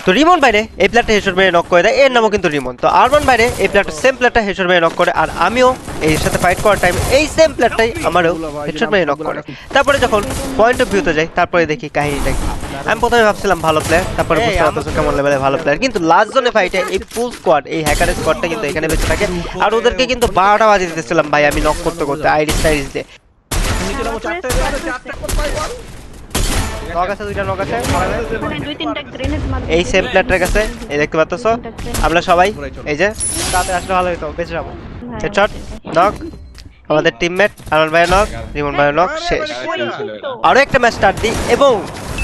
তো রিমন বাইরে এই প্লেয়ারটা হেডশট মেরে নক করে দেয়, এর নামও কিন্তু রিমন। তো আরমান বাইরে এই প্লেয়ারটা সেম প্লেয়ারটা হেডশট মেরে নক করে, আর আমিও এর সাথে ফাইট করার টাইম এই সেম প্লেয়ারটাই আমারও হেডশট মেরে নক করে। তারপরে যখন পয়েন্ট অফ ভিউতে যাই তারপরে দেখি কাহিনীটা কি। আমি প্রথমে ভাবছিলাম ভালো প্লেয়ার, তারপরে বুঝতে পারতেছি কেমন লেভেলে ভালো প্লেয়ার, কিন্তু লাস্ট জোনে ফাইটে এই ফুল স্কোয়াড, এই হ্যাকারের স্কোয়াডটা কিন্তু এখানে বেঁচে থাকে, আর ওদেরকে কিন্তু 12টা বাজিয়ে দিতেছিলাম ভাই আমি নক করতে করতে আইরিস টাইরিস দিয়ে। নক আছে, দুইটা নক আছে এই সেম প্লেয়ারটার কাছে, এই দেখতে পাচ্ছ আমরা সবাই। এই যে তাতে আসলে ভালো হতো, বেঁচে যাবো। হেডশট নক, আমাদের টিমমেট আরমান ভাই নক, রিমন ভাই নক, শেষ। আরো একটা ম্যাচ স্টার্ট দিই এবং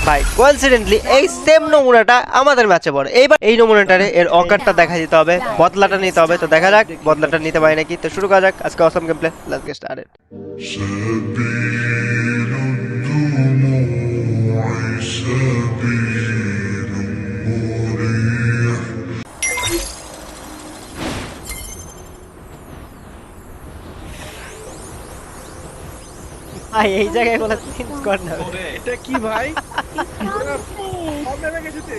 ভাই কোইন্সিডেন্টলি এই সেম নমুনাটা আমাদের ম্যাচে পড়ে। এইবার এই নমুনাটারে এর অকারটা দেখা দিতে হবে, বদলাটা নিতে হবে। তো দেখা যাক বদলাটা নিতে পারি নাকি। তো শুরু করা যাক আজকে awesome game play. Let's get started. ভাই এই জায়গায় বলে তিন স্কোয়াড না, এটা কি ভাই? কম নেমে গেছে তে।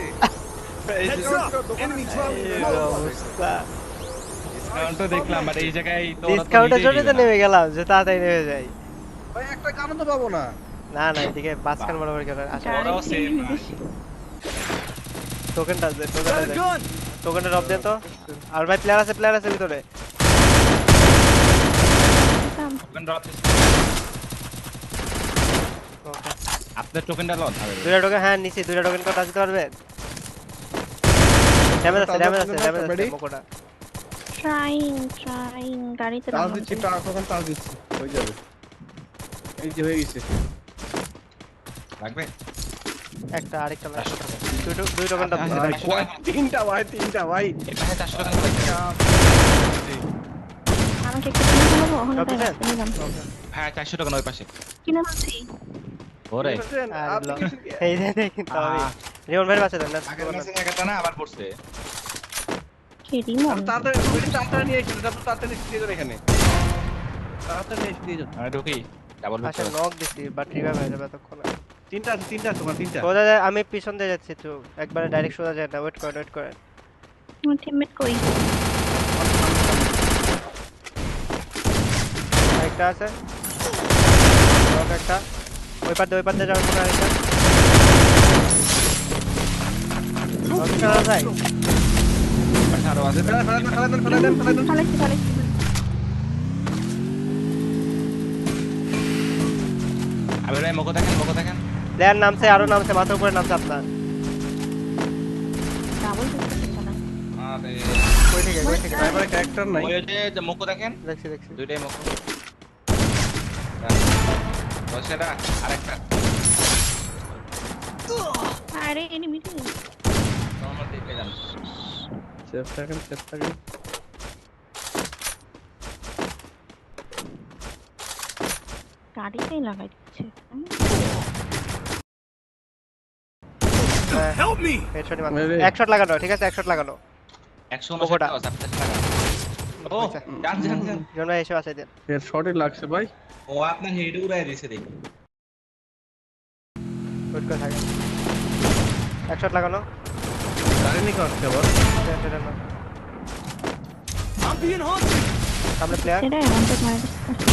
ডিসকাউন্টও দেখলাম বাট এই জায়গায় তো ডিসকাউন্টের জন্য তো নেমে গেলাম যে তাড়াতাড়ি নেমে যাই। ভাই একটা কারণ তো পাবো না। না না এদিকে পাঁচখান বরাবর কেন আসে। ওরাও সেম টোকেনটা দে, টোকেনটা দে, টোকেনটা ড্রপ দেন তো। আর ভাই প্লেয়ার আছে ভিতরে। টোকেন ড্রপ ওকে আপনার টোকেনটা লন হবে দুইটা টোকেন, হ্যাঁ নিচে দুইটা টোকেন কত দিতে পারবে? ড্যামেজ আছে মোকোটা। ট্রাইং গাড়িতে চার্জ দিচ্ছি, টোকেন চার্জ দিচ্ছি, হয়ে যাবে। এই যে হয়ে গেছে। লাগবে একটা আরেকটা ম্যাচ দুই টোকেন ড্রপ দিতে ভাই পারি। তিনটা ভাই। এখানে 400 টাকা লাগবে আমাকে একটু কিনে দেবো ওখানে ড্রপ দিছেন? নিলাম হ্যাঁ 400 টাকা ওই পাশে কিনে আনছি ওরে এই যে দেখেন তো আমি রিমন ভাইয়ের পাশে দেন না। আগের ম্যাচে জায়গাটা না আবার পড়ছে খেরি মন তাড়াতাড়ি নিয়ে এসে দাও, তাড়াতাড়ি দিয়ে দাও এখানে। তাড়াতাড়ি এসে দিয়ে দাও। আমি ঢুকি ডাবল পাশে নক দিছি বাট রিভাইভ হয়ে যাবে ততক্ষণ। তিনটা আছে তোমার, তিনটা। সোজা যায়, আমি পিছন দিয়ে যাচ্ছি তো একবারে ডাইরেক্ট সোজা যায় না, ওয়েট করেন। আমার টিমমেট কই আরেকটা আছে নক একটা, ওই পার দিয়ে যাওয়ার কোনো আরেকটা নক করা যায়। আরো আছে ফেলে দেন। ফালাইছি আমি ভাই মকো দেখেন প্লেয়ার নামছে, আরো নামছে, মাথার উপরে নামছে আপনার। ডাবল দিতে না আরে কই থেকে এবারে ক্যারেক্টার নাই। ওই যে মকো দেখেন দেখছি দুইটাই মকো বসেরা আরেকটা আরে এনিমি নরমাল দেখে যান সেফ থাকেন। গাড়িতেই লাগাই দিচ্ছে হেল্প মি হেডশট মারো, এক শট লাগানো, ঠিক আছে এক শট লাগানো 100 মকোটা। টাকা ও জান জন ভাই এসে আছে দেন। এর শর্টে লাগছে ভাই। ও আপনার হেড উড়াই দিয়েছে দেখি ওয়েট করে থাকেন, এক শট লাগানো। গাড়ি নিয়ে আসছে আবার। সামনে প্লেয়ার সেটাই আমাদের মারা দিচ্ছে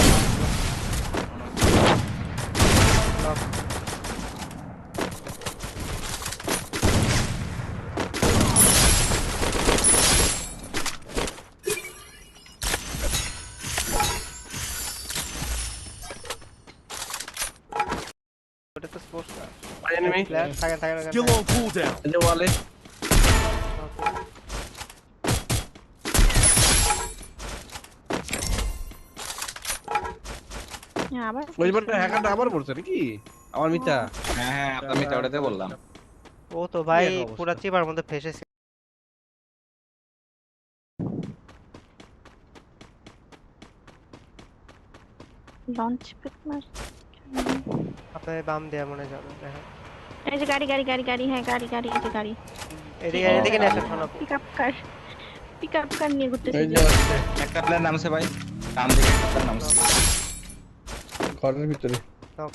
ওটা তো স্পোর্টস না। এনিমি প্লেয়ার থাকেন Still on cooldown. এই যে ওয়ালে। আবার ওইবার হ্যাকারটা আবার পড়ছে নাকি? আমার মিথ্যা। হ্যাঁ আপনার মিটা ওটাতে বললাম ও তো ভাই কি এক অবস্থা। পুরা চিপার মধ্যে ফেসেছে। লঞ্চ পিক মার আপনার বাম দেয়া মনে যাবে দেখেন। এই যে গাড়ি হ্যাঁ গাড়ি এই যে গাড়ি এদিকে নিয়ে আসেন শোনো। পিকআপ কার নিয়ে ঘুরতেছি এই যে আসছে একটা প্লেয়ার নামছে ভাই ডান দিকে একটা প্লেয়ার নামছে ঘরের ভিতরে। নক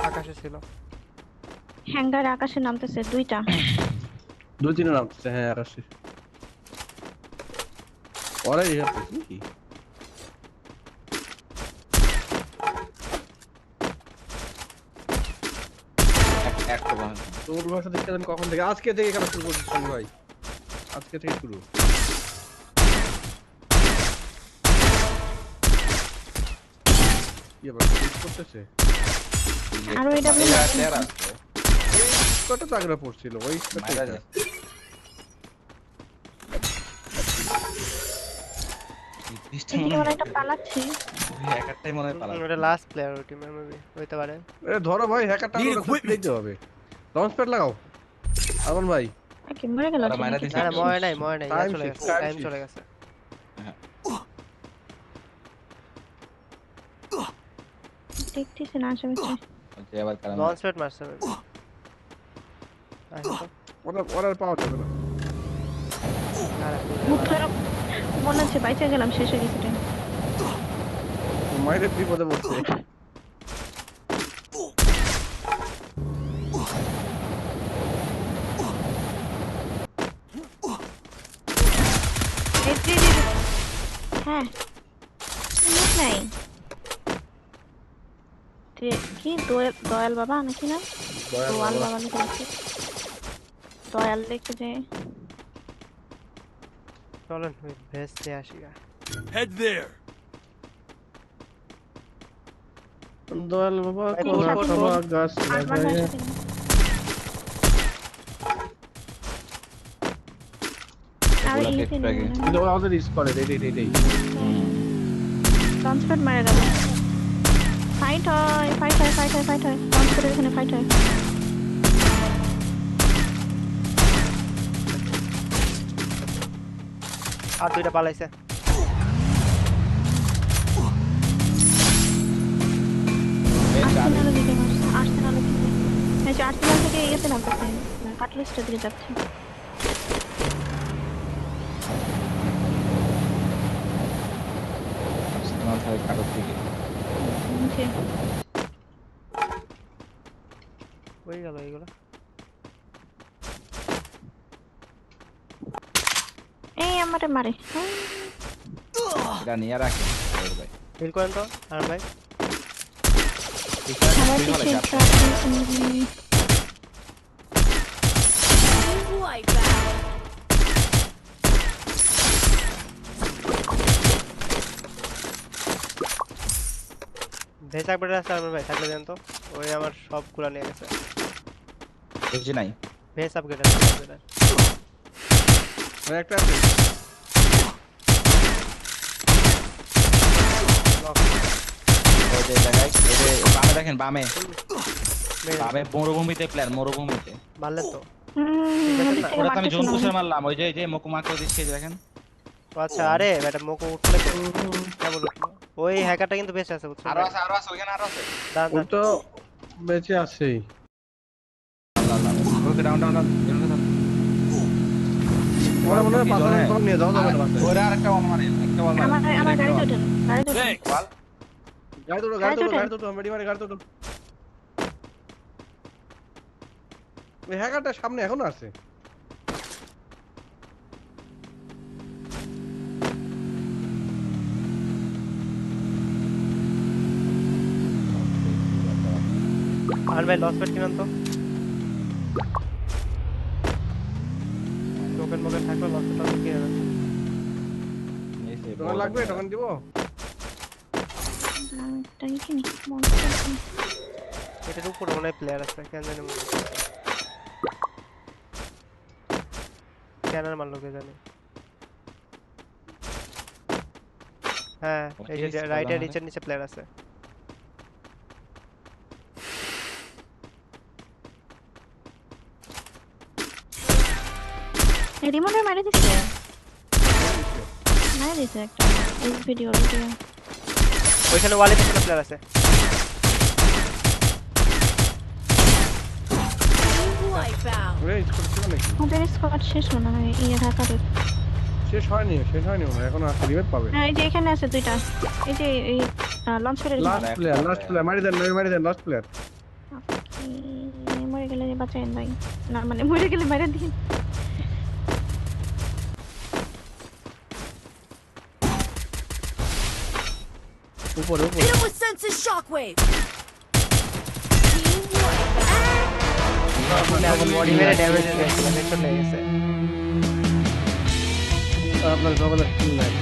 আকাশে ছিল হ্যাঙ্গার আকাশে নামতেছে দুইটা। দুই তিনটা নামতেছে, হ্যাঁ আকাশে। ওরা এই হাতে কি একটা বাহান তোর ভাষা দেখতে আমি কখন থেকে আজকে থেকে খেলা শুরু করছিস সনি ভাই, আজকে থেকে শুরু। কি আবার কি করতেছে? আরো এটা এই আর আছে কত তাগড়া পড়ছিল ওই মাইরা যায় এদিকে ওরা একটা পালাচ্ছে। একটাই মনে হয় পালা ওটা লাস্ট প্লেয়ার ওই টিমের মেবি হইতে পারে। এ ধরো ভাই, হ্যাকারটা দিতে হবে। লঞ্চ প্যাড লাগাও আরমান ভাই। কি মরে গেল? ওরা মাইরা দিছে। না মরে নাই Time চলে shift, গেছে, time টাইম shift. চলে গেছে। দেখতেছি না আশেপাশে। যে আবার কারণ লঞ্চ প্যাড মারছে maybe। আচ্ছা ওরা পাওয়া যাবে না। মুখের মনে হচ্ছে বাইচা গেলাম, শেষ হয়ে গেছে টাইম। মাইরে বিপদে পড়ছে। এই যে হ্যাঁ মিস নাই। কি দয়াল বাবা নাকি না? দয়াল বাবা লিখে দয়াল লিখে যে চলেন ওই ভেস্টে আসি গা। দয়াল বাবা ভাই, কোন কোন খাওয়া গাছ আরমান লাগায়। আসছে আর ওগুলা এই একটু আগে। কিন্তু ওরা আমাদের রিস্ক করে এই ট্রান্সফার মারা গেল। ফাইট হয় ট্রান্সফারের এখানে ফাইট হয়। আর দুইটা পালাইছে। আর্সেনালের দিকে মারছে, আর্সেনালের দিকে। এই যে আর্সেনাল থেকে ইয়েতে নামতেছে, কাটলিস্টের দিকে যাচ্ছে। তোমার সাথে কাটর থেকে নিচে হয়ে গেল এইগুলো। এই আমারে মারে। এটা নিয়ে রাখেন ভাই হিল করেন তো আর ভাই। আমার পিছে একটা আছে। ভেজ আপডেট আছে আর ভাই থাকলে দেন তো। ওই আমার সবগুলা নিয়ে গেছে। বুঝি নাই ভেজ আপডেট আছে। ভাই একটা আছে। ওই যে জায়গায় এই যে বামে দেখেন বামে মরুভূমিতে প্লেয়ার মরুভূমিতে মারলেন তো। ওদিক থেকে ওরা তো আমি মারতেছে জোন না। পুষে মারলাম ওই যে মোকুমা করে দিচ্ছে এই যে দেখেন ও আচ্ছা আরে বেটা মোকো উঠলে তো কেমন উঠলো। ওই হ্যাকারটা কিন্তু বেঁচে আছে বুঝছো। আরো আছে ওখানে আরো আছে দান ও তো বেঁচে আছে। ওকে ডাউন ওরা মনে হয় পাথর কম নিয়ে যাও যাবে না। ওরা আরেকটা বল মারে একটা বল মারে আমার গাড়িতে ওঠেন, গাড়িতে ওঠেন। বল গাড়ি তো মেডি মারে গাড়ি তো। ওই হ্যাকারটা সামনে এখনো আছে। আর ভাই লস পেট কিনেন তো। টোকেন মোকেন থাকলে লস পেট কিনে নেন। দোকান লাগবে, দোকান দিব। এটাই কিনি মনস্টার কিনি। এটার উপরে মনে হয় প্লেয়ার আছে কেন জানি মনে হয়। ক্যানার মারলো কে জানে। হ্যাঁ এই যে রাইটের নিচে প্লেয়ার আছে। রিমোটে মারি দিছে, মারি দিছে একটা এই ভিডিও ওইখানে ওয়ালে পিছনে প্লেয়ার আছে। রে স্কোর ছিল নাকি? ওদের স্কোয়াড শেষ মনে হয় ইয়ে ঢাকাতে। শেষ হয়নি মনে হয়, এখন আছে রিভাইভ পাবে। হ্যাঁ এই যে এখানে আছে দুইটা, এই যে এই লঞ্চ প্যাডের লাস্ট প্লেয়ার মারি দেন লাস্ট প্লেয়ার। মরে গেলে বাঁচাইন ভাই, না মানে মরে গেলে মেরে দিন। উপরে Hit him with senses shockwave. Body মেরে ড্যামেজ হয়ে গেছে, হেডশট লেগে গেছে। আপনার সবাই স্কিল নাই।